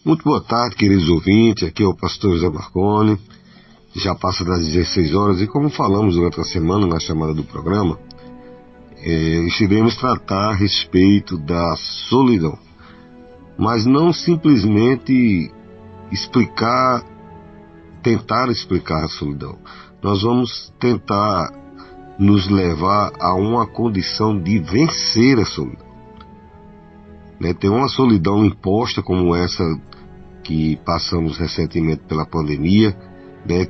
Muito boa tarde, queridos ouvintes. Aqui é o pastor José Marconi. Já passa das 16 horas e, como falamos durante a semana na chamada do programa, iremos tratar a respeito da solidão. Mas não simplesmente tentar explicar a solidão. Nós vamos tentar nos levar a uma condição de vencer a solidão. Tem uma solidão imposta como essa que passamos recentemente pela pandemia,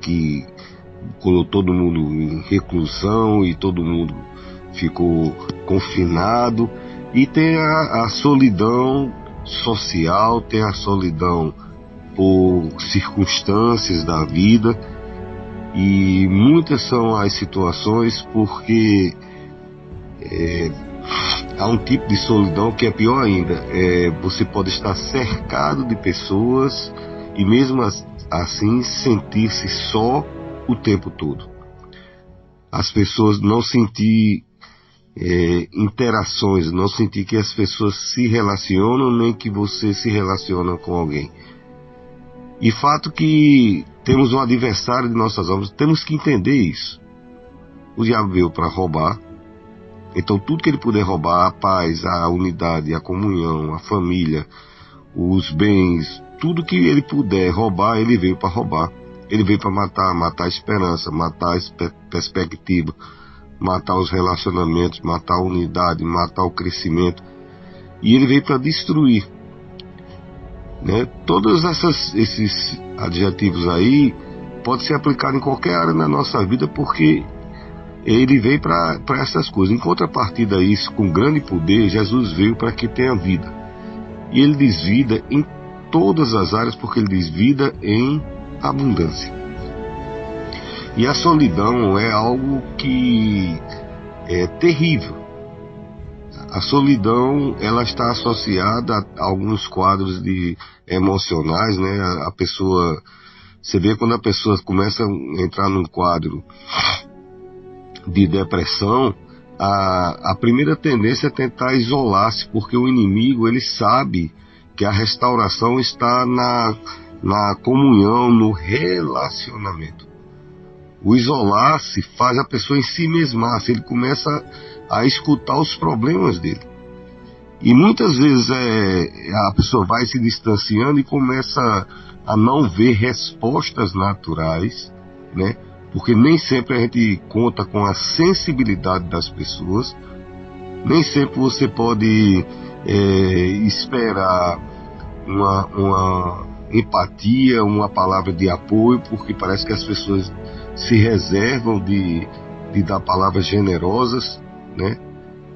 que colocou todo mundo em reclusão e todo mundo ficou confinado. E tem a solidão social, tem a solidão por circunstâncias da vida, e muitas são as situações porque há um tipo de solidão que é pior ainda. Você pode estar cercado de pessoas e mesmo assim sentir-se só o tempo todo. As pessoas não sentir interações, não sentir que as pessoas se relacionam, nem que você se relaciona com alguém. E fato que temos um adversário de nossas almas, temos que entender isso. O diabo veio para roubar. Então tudo que ele puder roubar, a paz, a unidade, a comunhão, a família, os bens, tudo que ele puder roubar, ele veio para roubar. Ele veio para matar a esperança, matar a perspectiva, matar os relacionamentos, matar a unidade, matar o crescimento. E ele veio para destruir. Todos esses adjetivos aí podem ser aplicados em qualquer área da nossa vida, porque ele veio para essas coisas. Em contrapartida a isso, com grande poder, Jesus veio para que tenha vida. E ele diz vida em todas as áreas, porque ele diz vida em abundância. E a solidão é algo que é terrível. A solidão, ela está associada a alguns quadros emocionais, A pessoa, você vê quando a pessoa começa a entrar num quadro de depressão, a primeira tendência é tentar isolar-se, porque o inimigo, ele sabe que a restauração está na comunhão, no relacionamento. O isolar-se faz a pessoa em si mesma, ele começa a escutar os problemas dele. E muitas vezes a pessoa vai se distanciando e começa a não ver respostas naturais, Porque nem sempre a gente conta com a sensibilidade das pessoas, nem sempre você pode esperar uma empatia, uma palavra de apoio, porque parece que as pessoas se reservam de dar palavras generosas,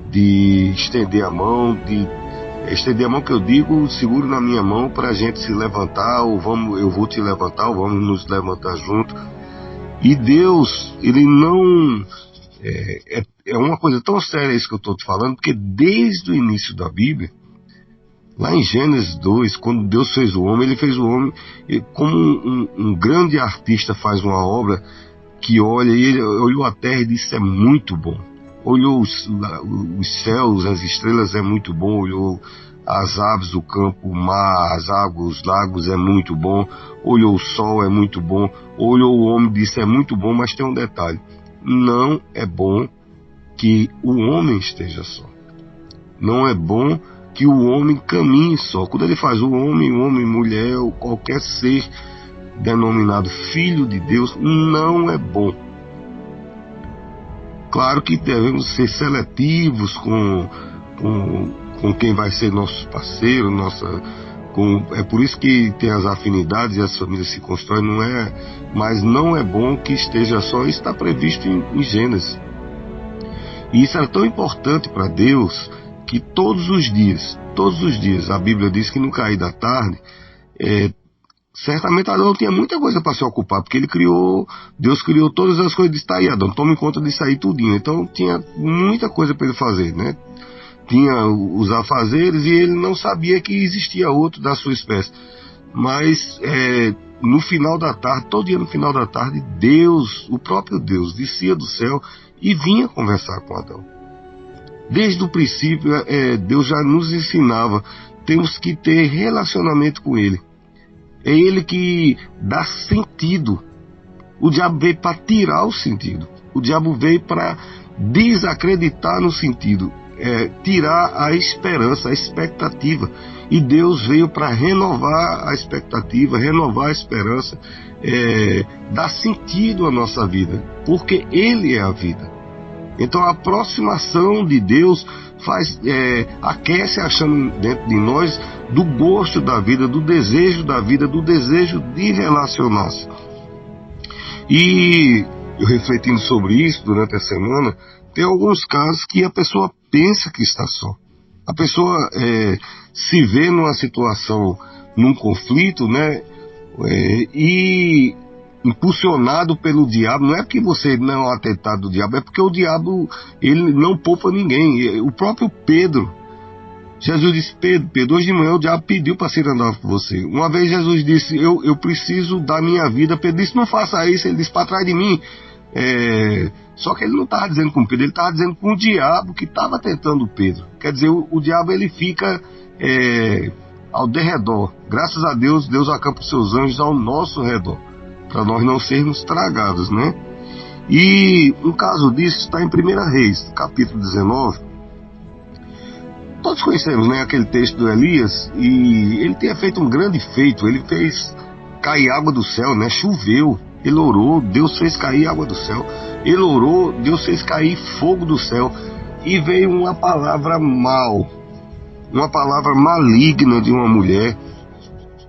de estender a mão, que eu digo, seguro na minha mão para a gente se levantar, ou eu vou te levantar, ou vamos nos levantar junto. E Deus, ele não... É uma coisa tão séria isso que eu estou te falando, porque desde o início da Bíblia, lá em Gênesis 2, quando Deus fez o homem, ele fez o homem como um grande artista faz uma obra que olha, e ele olhou a terra e disse: é muito bom. Olhou os céus, as estrelas, é muito bom. Olhou as aves do campo, o mar, as águas, os lagos, é muito bom. Olhou o sol, é muito bom. Olhou o homem e disse: é muito bom, mas tem um detalhe: não é bom que o homem esteja só. Não é bom que o homem caminhe só. Quando ele faz o homem, mulher, ou qualquer ser denominado filho de Deus, não é bom. Claro que devemos ser seletivos com quem vai ser nosso parceiro, é por isso que tem as afinidades e as famílias se constroem, mas não é bom que esteja só. Isso está previsto em Gênesis. E isso era tão importante para Deus que todos os dias, a Bíblia diz que no cair da tarde, certamente Adão tinha muita coisa para se ocupar, porque Deus criou todas as coisas, disse: tá aí, Adão, tome conta disso aí tudinho. Então tinha muita coisa para ele fazer, Tinha os afazeres, e ele não sabia que existia outro da sua espécie. Mas no final da tarde, todo dia no final da tarde, Deus, o próprio Deus, descia do céu e vinha conversar com Adão. Desde o princípio, Deus já nos ensinava, temos que ter relacionamento com Ele. É ele que dá sentido. O diabo veio para tirar o sentido. O diabo veio para desacreditar no sentido, tirar a esperança, a expectativa. E Deus veio para renovar a expectativa, renovar a esperança, dar sentido à nossa vida, porque Ele é a vida. Então a aproximação de Deus aquece a chama dentro de nós do gosto da vida, do desejo da vida, do desejo de relacionar-se. E eu refletindo sobre isso durante a semana, tem alguns casos que a pessoa pensa que está só. A pessoa se vê numa situação, num conflito, né? E impulsionado pelo diabo. Não é porque você não é um atentado do diabo, é porque o diabo, ele não poupa ninguém. O próprio Pedro, Jesus disse: Pedro, hoje de manhã o diabo pediu para ser andar com você. Uma vez Jesus disse: eu preciso dar minha vida. Pedro disse: não faça isso. Ele disse: para trás de mim. Só que ele não estava dizendo com Pedro, ele estava dizendo com o diabo que estava tentando Pedro. Quer dizer, o diabo, ele fica ao derredor. Graças a Deus, Deus acampa os seus anjos ao nosso redor, para nós não sermos tragados, né? E um caso disso está em 1 Reis, capítulo 19. Todos conhecemos, né, aquele texto do Elias, e ele tinha feito um grande feito. Ele fez cair água do céu, né? Choveu, ele orou, Deus fez cair água do céu. Ele orou, Deus fez cair fogo do céu. E veio uma palavra uma palavra maligna de uma mulher,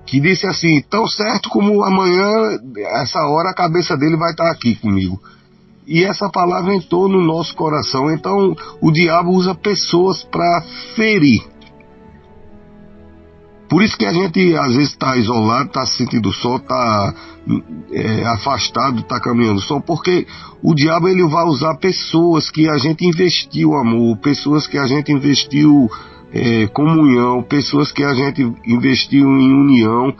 que disse assim: tão certo como amanhã, essa hora, a cabeça dele vai estar aqui comigo. E essa palavra entrou no nosso coração. Então o diabo usa pessoas para ferir. Por isso que a gente às vezes está isolado, está sentindo só, está afastado, está caminhando só, porque o diabo, ele vai usar pessoas que a gente investiu amor, pessoas que a gente investiu comunhão, pessoas que a gente investiu em união.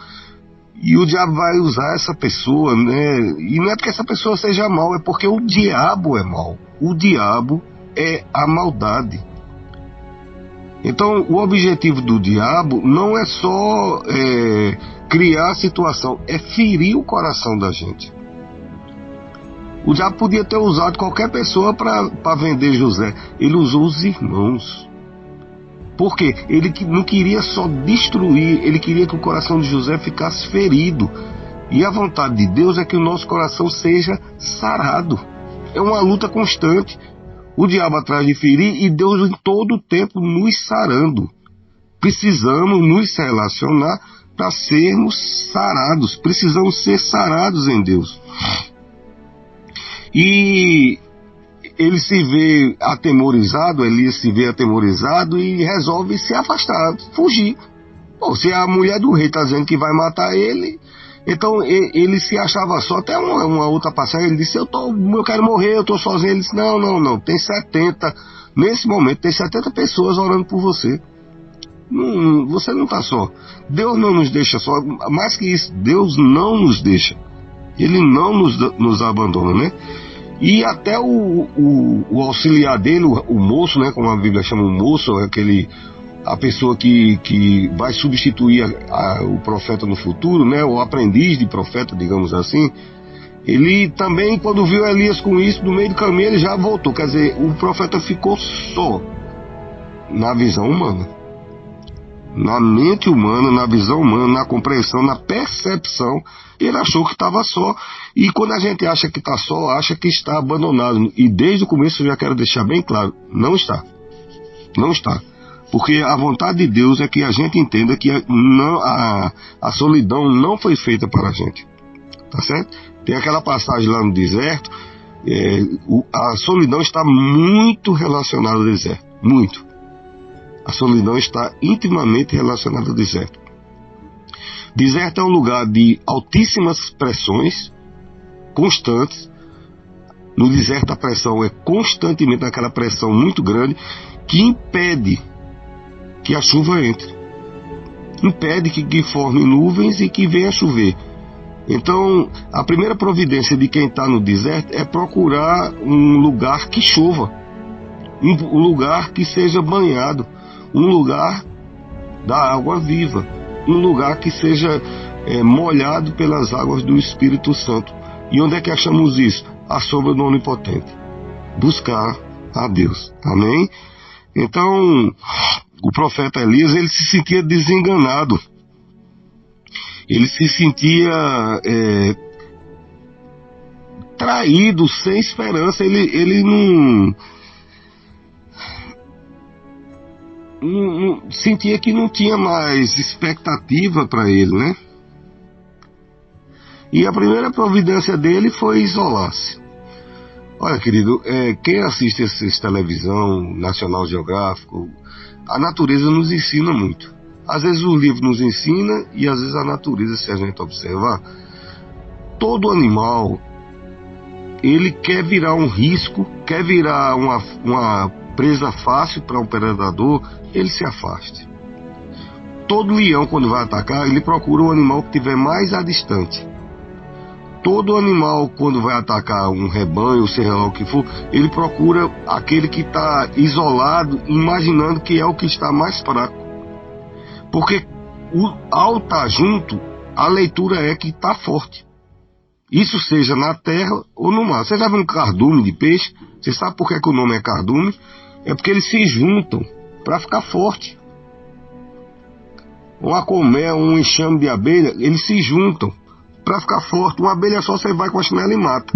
E o diabo vai usar essa pessoa, né? E não é porque essa pessoa seja mal, é porque o diabo é mal. O diabo é a maldade. Então, o objetivo do diabo não é só criar a situação, é ferir o coração da gente. O diabo podia ter usado qualquer pessoa para vender José. Ele usou os irmãos. Por quê? Ele não queria só destruir, ele queria que o coração de José ficasse ferido. E a vontade de Deus é que o nosso coração seja sarado. É uma luta constante. O diabo atrás de ferir e Deus em todo o tempo nos sarando. Precisamos nos relacionar para sermos sarados. Precisamos ser sarados em Deus. E Elias se vê atemorizado e resolve se afastar, fugir. Pô, se a mulher do rei está dizendo que vai matar ele, então ele se achava só. Até uma outra passagem, ele disse: eu quero morrer, eu estou sozinho. Ele disse: não, tem 70, nesse momento tem 70 pessoas orando por você. Você não está só. Deus não nos deixa só. Mais que isso, Deus não nos deixa. Ele não nos abandona, né? E até o auxiliar dele, o moço, né, como a Bíblia chama o moço, a pessoa que vai substituir o profeta no futuro, né, o aprendiz de profeta, digamos assim, ele também, quando viu Elias com isso, no meio do caminho ele já voltou. Quer dizer, o profeta ficou só na visão humana, na mente humana, na visão humana, na compreensão, na percepção. Ele achou que estava só. E quando a gente acha que está só, acha que está abandonado. E desde o começo eu já quero deixar bem claro: não está. Não está. Porque a vontade de Deus é que a gente entenda que a solidão não foi feita para a gente. Tá certo? Tem aquela passagem lá no deserto. A solidão está muito relacionada ao deserto. Muito. A solidão está intimamente relacionada ao deserto. Deserto é um lugar de altíssimas pressões constantes. No deserto a pressão é constantemente aquela pressão muito grande que impede que a chuva entre. Impede que forme nuvens e que venha chover. Então, a primeira providência de quem está no deserto é procurar um lugar que chova. Um lugar que seja banhado. Um lugar da água viva. Um lugar que seja molhado pelas águas do Espírito Santo. E onde é que achamos isso? À sombra do Onipotente. Buscar a Deus. Amém? Então, o profeta Elias, ele se sentia desenganado. Ele se sentia traído, sem esperança. Ele não sentia que não tinha mais expectativa para ele, né? E a primeira providência dele foi isolar-se. Olha, querido, quem assiste essa televisão, National Geográfico, a natureza nos ensina muito. Às vezes o livro nos ensina e às vezes a natureza, se a gente observar. Todo animal, ele quer virar um risco, quer virar uma presa fácil para um predador, ele se afaste. Todo leão, quando vai atacar, ele procura um animal que estiver mais distante. Todo animal, quando vai atacar um rebanho, seja lá o que for, ele procura aquele que está isolado, imaginando que é o que está mais fraco. Porque ao estar junto, a leitura é que está forte. Isso seja na terra ou no mar. Você já viu um cardume de peixe? Você sabe por que o nome é cardume? É porque eles se juntam para ficar forte. Uma colmeia, um enxame de abelha, eles se juntam para ficar forte. Uma abelha só você vai com a chinela e mata.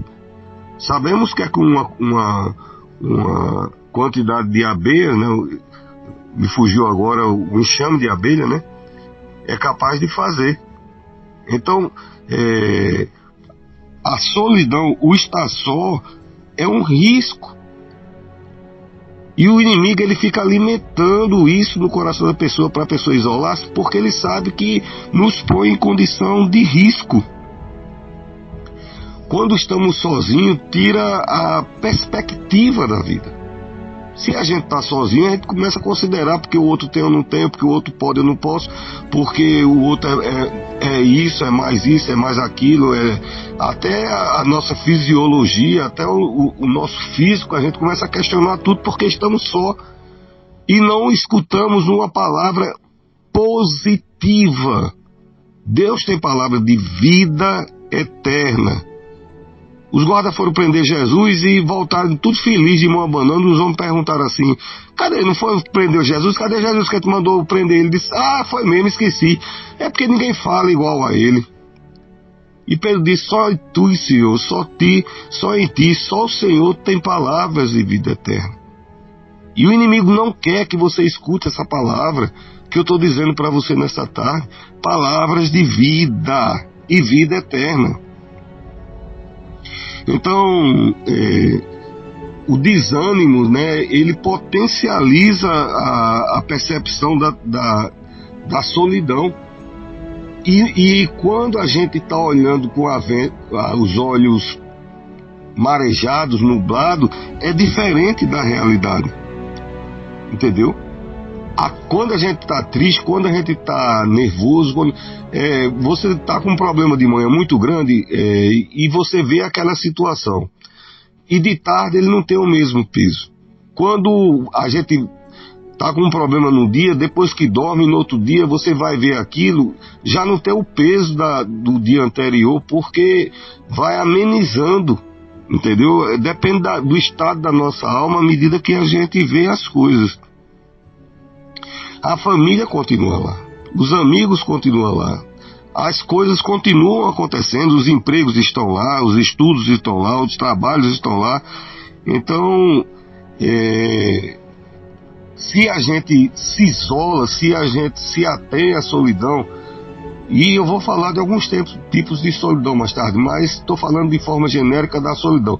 Sabemos que é com uma quantidade de abelha, né? Me fugiu agora o enxame de abelha, né? É capaz de fazer. Então, a solidão, o estar só, é um risco. E o inimigo, ele fica alimentando isso no coração da pessoa, para a pessoa isolar-se, porque ele sabe que nos põe em condição de risco. Quando estamos sozinhos, tira a perspectiva da vida. Se a gente está sozinho, a gente começa a considerar porque o outro tem ou não tem, porque o outro pode ou não posso, porque o outro é isso, é mais aquilo, até a nossa fisiologia, até o nosso físico, a gente começa a questionar tudo porque estamos só e não escutamos uma palavra positiva. Deus tem palavra de vida eterna. Os guardas foram prender Jesus e voltaram tudo felizes, de mão abanando. Os homens perguntaram assim: cadê? Não foi prender Jesus? Cadê Jesus que te mandou prender? Ele disse: foi mesmo, esqueci. É porque ninguém fala igual a ele. E Pedro disse: só em tu, Senhor, só em ti, só o Senhor tem palavras de vida eterna. E o inimigo não quer que você escute essa palavra que eu estou dizendo para você nessa tarde. Palavras de vida e vida eterna. Então, o desânimo, né, ele potencializa a percepção da solidão. E quando a gente está olhando com os olhos marejados, nublados, é diferente da realidade. Entendeu? Quando a gente está triste, quando a gente está nervoso, você está com um problema de manhã muito grande e você vê aquela situação. E de tarde ele não tem o mesmo peso. Quando a gente está com um problema no dia, depois que dorme, no outro dia você vai ver aquilo, já não tem o peso do dia anterior, porque vai amenizando, entendeu? Depende do estado da nossa alma à medida que a gente vê as coisas. A família continua lá, os amigos continuam lá, as coisas continuam acontecendo, os empregos estão lá, os estudos estão lá, os trabalhos estão lá. Então, se a gente se isola, se a gente se atém à solidão, e eu vou falar de alguns tipos de solidão mais tarde, mas estou falando de forma genérica da solidão.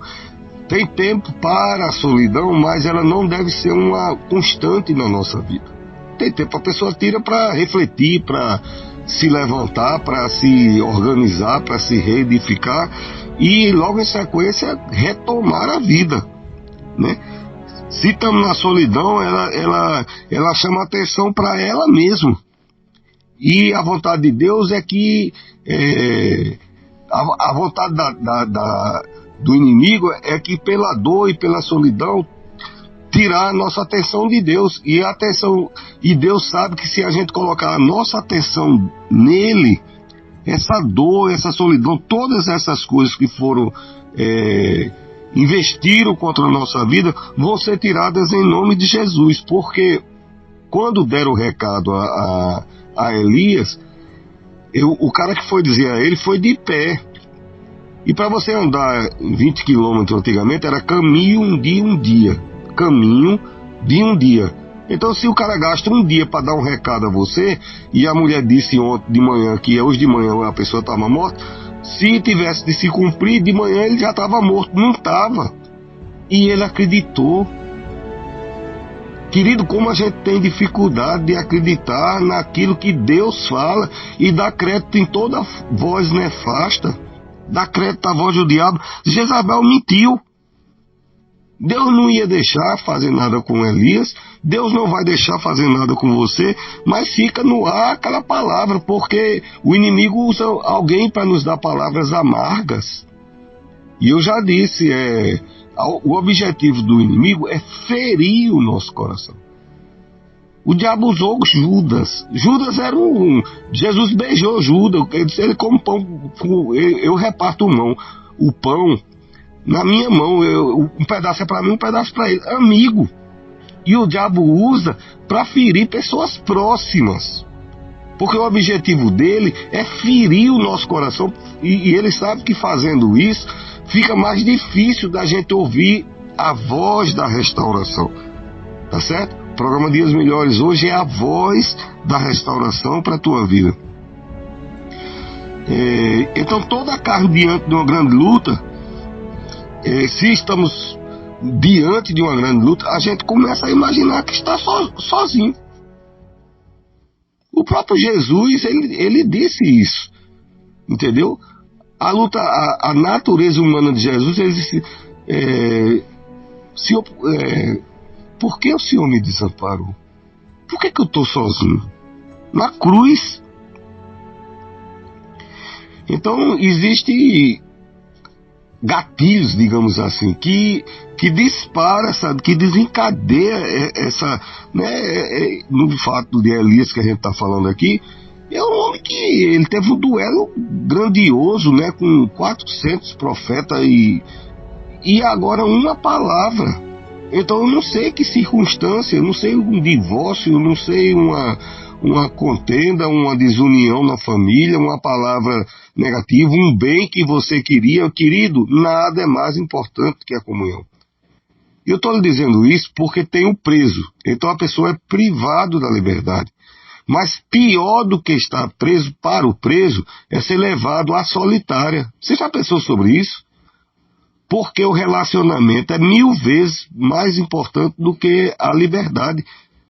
Tem tempo para a solidão, mas ela não deve ser uma constante na nossa vida. Tem tempo, a pessoa tira para refletir, para se levantar, para se organizar, para se reedificar e logo em sequência retomar a vida, né? Se estamos na solidão, ela chama atenção para ela mesma. E a vontade de Deus é que a vontade do inimigo é que pela dor e pela solidão tirar a nossa atenção de Deus. E Deus sabe que se a gente colocar a nossa atenção nele, essa dor, essa solidão, todas essas coisas que foram investiram contra a nossa vida, vão ser tiradas em nome de Jesus, porque quando deram o recado a Elias, o cara que foi dizer a ele foi de pé. E para você andar 20 quilômetros antigamente era caminho de um dia. Caminho de um dia. Então, se o cara gasta um dia para dar um recado a você, e a mulher disse ontem de manhã que hoje de manhã a pessoa estava morta, se tivesse de se cumprir, de manhã ele já estava morto. Não estava. E ele acreditou. Querido, como a gente tem dificuldade de acreditar naquilo que Deus fala e dá crédito em toda voz nefasta, dá crédito à voz do diabo. Jezabel mentiu. Deus não ia deixar fazer nada com Elias, Deus não vai deixar fazer nada com você, mas fica no ar aquela palavra, porque o inimigo usa alguém para nos dar palavras amargas. E eu já disse, o objetivo do inimigo é ferir o nosso coração. O diabo usou Judas. Judas era Jesus beijou Judas. Ele disse, ele come pão, eu reparto o pão na minha mão. Um pedaço é para mim, um pedaço para ele. Amigo. E o diabo usa para ferir pessoas próximas. Porque o objetivo dele é ferir o nosso coração. E ele sabe que fazendo isso, fica mais difícil da gente ouvir a voz da restauração. Tá certo? O programa Dias Melhores hoje é a voz da restauração para a tua vida. Então toda a carne diante de uma grande luta, se estamos diante de uma grande luta, a gente começa a imaginar que está sozinho. O próprio Jesus, ele disse isso, entendeu? A luta, a natureza humana de Jesus, ele disse, por que o Senhor me desamparou? Por que eu estou sozinho? Na cruz. Então, existe gatilhos, digamos assim, que dispara, sabe, que desencadeia essa, né, no fato de Elias que a gente está falando aqui. É um homem que ele teve um duelo grandioso, né, com 400 profetas e agora uma palavra. Então eu não sei que circunstância, eu não sei um divórcio, eu não sei uma contenda, uma desunião na família, uma palavra negativa, um bem que você queria. Querido, nada é mais importante que a comunhão. Eu estou lhe dizendo isso porque tem um preso, então a pessoa é privada da liberdade. Mas pior do que estar preso para o preso é ser levado à solitária. Você já pensou sobre isso? Porque o relacionamento é 1000 vezes mais importante do que a liberdade.